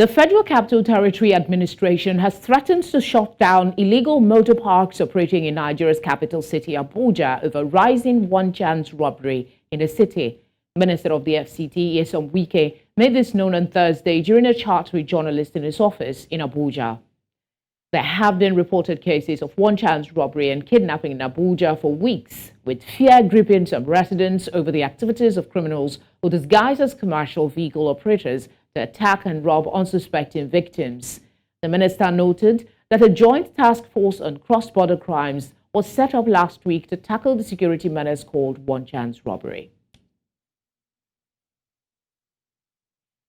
The Federal Capital Territory Administration has threatened to shut down illegal motor parks operating in Nigeria's capital city, Abuja, over rising one-chance robbery in the city. Minister of the FCT, Ezewuike, made this known on Thursday during a chat with journalists in his office in Abuja. There have been reported cases of one-chance robbery and kidnapping in Abuja for weeks, with fear gripping some residents over the activities of criminals who disguise as commercial vehicle operators to attack and rob unsuspecting victims. The minister noted that a joint task force on cross-border crimes was set up last week to tackle the security menace called one-chance robbery.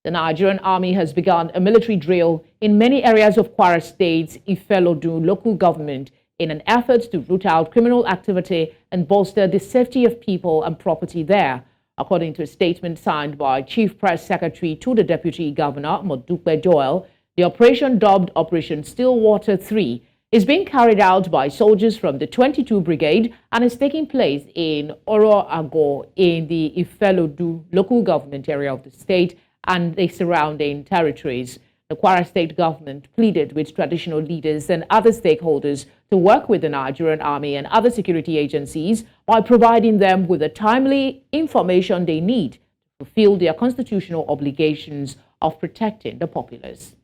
The Nigerian Army has begun a military drill in many areas of Kwara State's Ifelodun local government in an effort to root out criminal activity and bolster the safety of people and property there. According to a statement signed by Chief Press Secretary to the Deputy Governor, Modupe Joel, the operation, dubbed Operation Stillwater 3, is being carried out by soldiers from the 22 Brigade and is taking place in Oro Ago in the Ifelodun local government area of the state and the surrounding territories. The Kwara State government pleaded with traditional leaders and other stakeholders to work with the Nigerian Army and other security agencies by providing them with the timely information they need to fulfill their constitutional obligations of protecting the populace.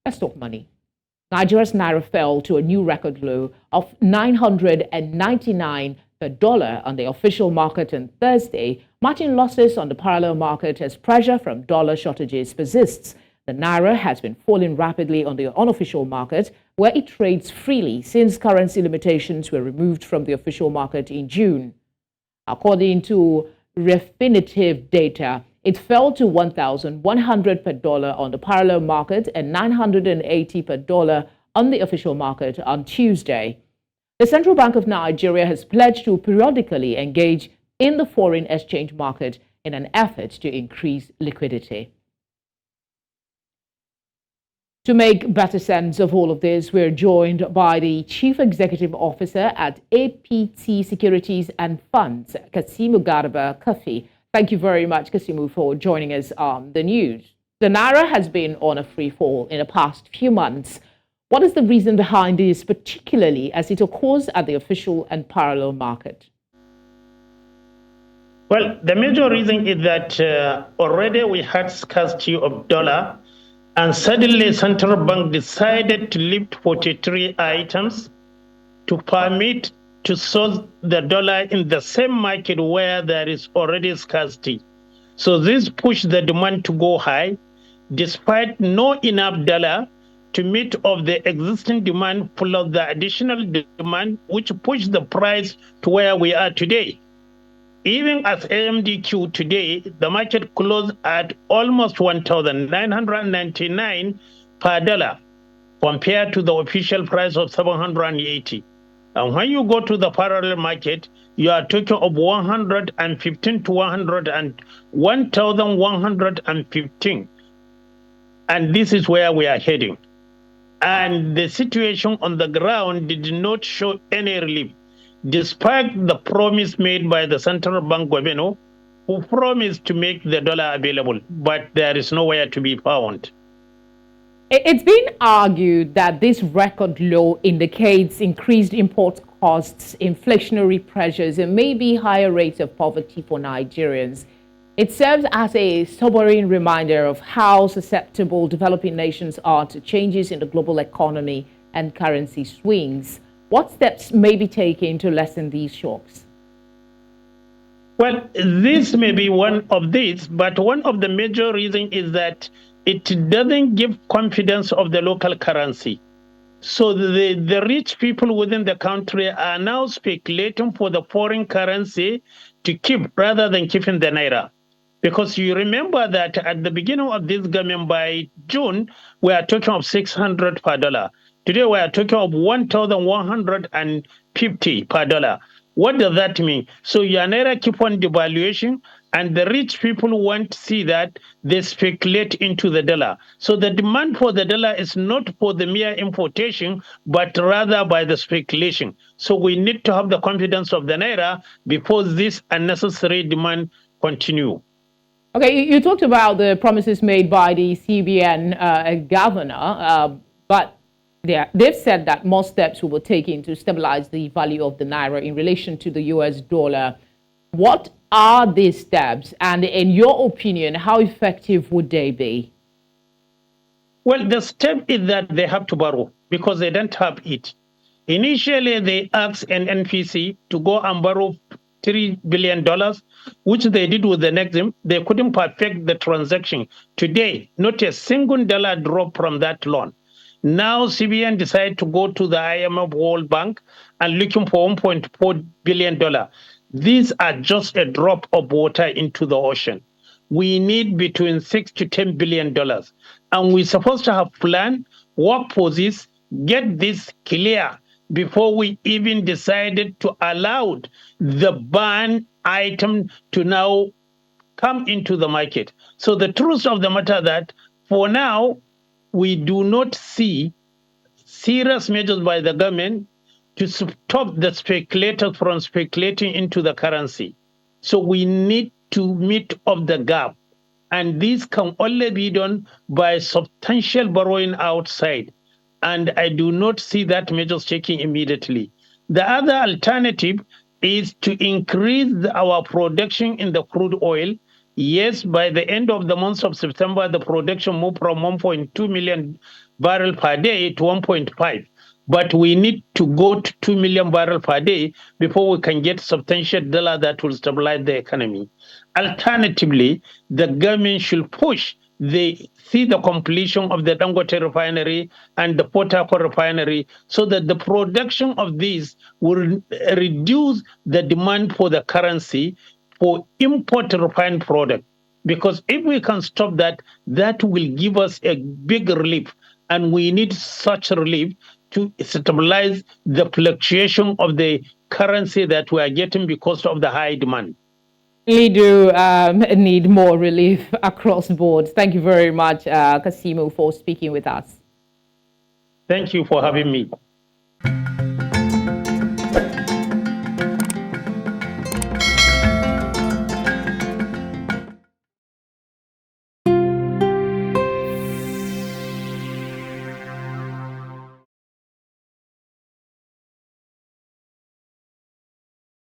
Let's talk money. Nigeria's Naira fell to a new record low of 999 per dollar on the official market on Thursday, matching losses on the parallel market as pressure from dollar shortages persists. The Naira has been falling rapidly on the unofficial market, where it trades freely since currency limitations were removed from the official market in June. According to Refinitiv data, it fell to 1,100 per dollar on the parallel market and 980 per dollar on the official market on Tuesday. The Central Bank of Nigeria has pledged to periodically engage in the foreign exchange market in an effort to increase liquidity. To make better sense of all of this, we're joined by the Chief Executive Officer at APT Securities and Funds, Kassimu Garba, Kurfi. Thank you very much, Kassimu, for joining us on the news. The Naira has been on a free fall in the past few months. What is the reason behind this, particularly as it occurs at the official and parallel market? Well, the major reason is that already we had scarcity of dollar, and suddenly central bank decided to lift 43 items to permit to source the dollar in the same market where there is already scarcity. So this pushed the demand to go high, despite no enough dollar to meet of the existing demand plus the additional demand, which pushed the price to where we are today. Even as AMDQ today, the market closed at almost 1,999 per dollar compared to the official price of 780. And when you go to the parallel market, you are talking of 115 to 1,115. And this is where we are heading. And the situation on the ground did not show any relief, despite the promise made by the central bank governor, who promised to make the dollar available, but there is nowhere to be found. It's been argued that this record low indicates increased import costs, inflationary pressures, and maybe higher rates of poverty for Nigerians. It serves as a sobering reminder of how susceptible developing nations are to changes in the global economy and currency swings. What steps may be taken to lessen these shocks? Well, this may be one of these, but one of the major reasons is that it doesn't give confidence of the local currency. So the rich people within the country are now speculating for the foreign currency to keep rather than keeping the Naira. Because you remember that at the beginning of this government, by June, we are talking of 600 per dollar. Today, we are talking of 1,150 per dollar. What does that mean? So your Naira keep on devaluation, and the rich people want to see that they speculate into the dollar. So the demand for the dollar is not for the mere importation, but rather by the speculation. So we need to have the confidence of the Naira before this unnecessary demand continue. Okay, you talked about the promises made by the CBN governor, but they've said that more steps will be taken to stabilize the value of the Naira in relation to the US dollar. What are these steps? And in your opinion, how effective would they be? Well, the step is that they have to borrow because they don't have it. Initially, they asked an NPC to go and borrow $3 billion, which they did with the Nexim. They couldn't perfect the transaction. Today, not a single dollar dropped from that loan. Now, CBN decided to go to the IMF World Bank and looking for $1.4 billion. These are just a drop of water into the ocean. We need between $6 to $10 billion. And we're supposed to have plan, work for this, get this clear before we even decided to allow the ban item to now come into the market. So the truth of the matter that for now, we do not see serious measures by the government to stop the speculators from speculating into the currency. So we need to meet up the gap. And this can only be done by substantial borrowing outside. And I do not see that measures taken immediately. The other alternative is to increase our production in the crude oil. Yes, by the end of the month of September, the production moved from 1.2 million barrel per day to 1.5. But we need to go to 2 million barrel per day before we can get substantial dollar that will stabilize the economy. Alternatively, the government should push the completion of the Dangote refinery and the Port Harcourt refinery so that the production of these will reduce the demand for the currency for import refined product. Because if we can stop that, that will give us a big relief. And we need such relief to stabilize the fluctuation of the currency that we are getting because of the high demand. We do need more relief across boards. Thank you very much, Kassimu, for speaking with us. Thank you for having me.